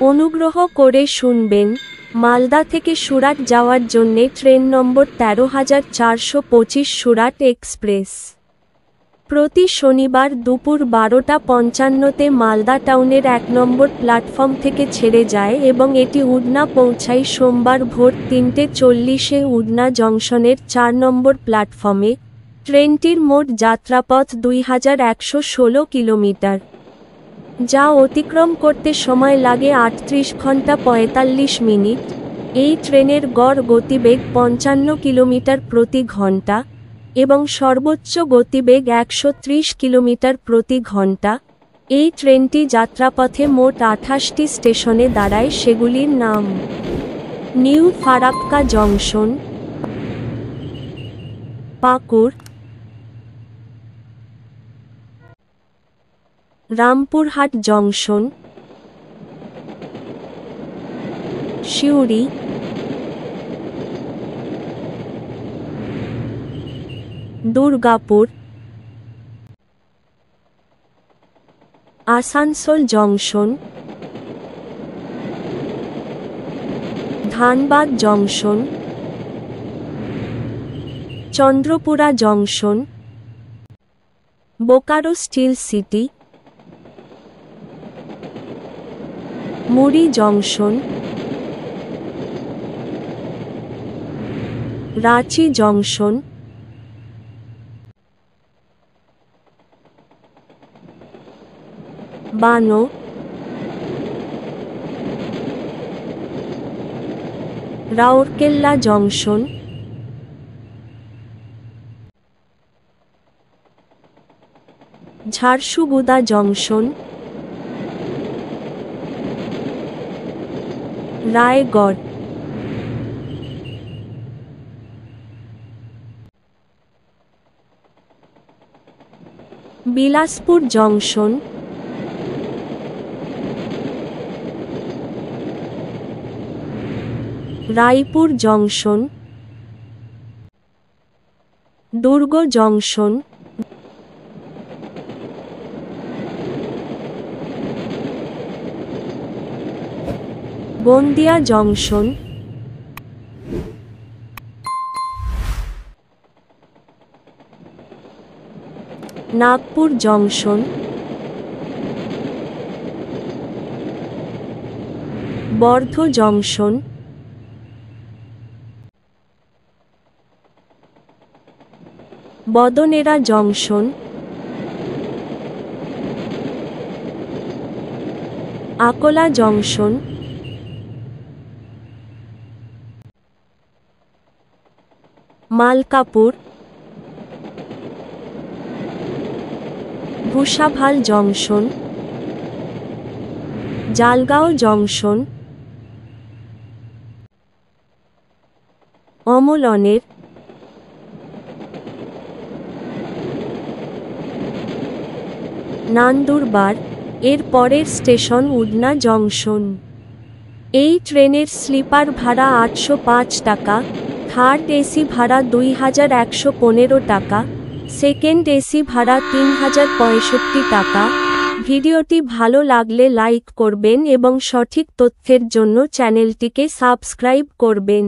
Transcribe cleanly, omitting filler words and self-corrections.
অনুগ্রহ করে শুনবেন, মালদা থেকে সুরাট যাওয়ার জন্যে ট্রেন নম্বর ১৩,৪২৫ সুরাট এক্সপ্রেস। প্রতি শনিবার দুপুর ১২:৫৫-তে মালদা টাউনের ১ নম্বর প্ল্যাটফর্ম থেকে ছেড়ে যায় এবং এটি উডনা পৌঁছায় সোমবার ভোর ৩:৪০-এ উডনা জংশনের ৪ নম্বর প্ল্যাটফর্মে। ট্রেনটির মোট যাত্রাপথ ২,১১৬ কিলোমিটার, যা অতিক্রম করতে সময় লাগে ৩৮ ঘন্টা ৪৫ মিনিট। এই ট্রেনের গড় গতিবেগ ৫৫ কিলোমিটার প্রতি ঘন্টা এবং সর্বোচ্চ গতিবেগ ১৩০ কিলোমিটার প্রতি ঘন্টা। এই ট্রেনটি যাত্রাপথে মোট ২৮টি স্টেশনে দাঁড়ায়, সেগুলির নাম: new Farakka junction, Pakur, Rampurhat junction, Suri, Durgapur, Asansol junction, Dhanbad junction, Chandrapura junction, Bokaro steel city, Muri junction, Ranchi junction, Bano, Rourkela junction, Jharsuguda junction, Raigarh. Bilaspur junction, Raipur junction, Durg junction, Gondia junction, Nagpur junction, Wardha junction, Badnera junction, Akola junction, Malkapur, Bhusawal junction, Jalgaon junction, Amalner, Nandurbar. এর পরের স্টেশন উডনা জংশন। এই ট্রেনের স্লিপার ভাড়া ৮০৫ টাকা, থার্ড এসি ভাড়া ২,১১৫ টাকা, সেকেন্ড এসি ভাড়া ৩,০৬৫ টাকা। ভিডিওটি ভালো লাগলে লাইক করবেন এবং সঠিক তথ্যের জন্য চ্যানেলটিকে সাবস্ক্রাইব করবেন।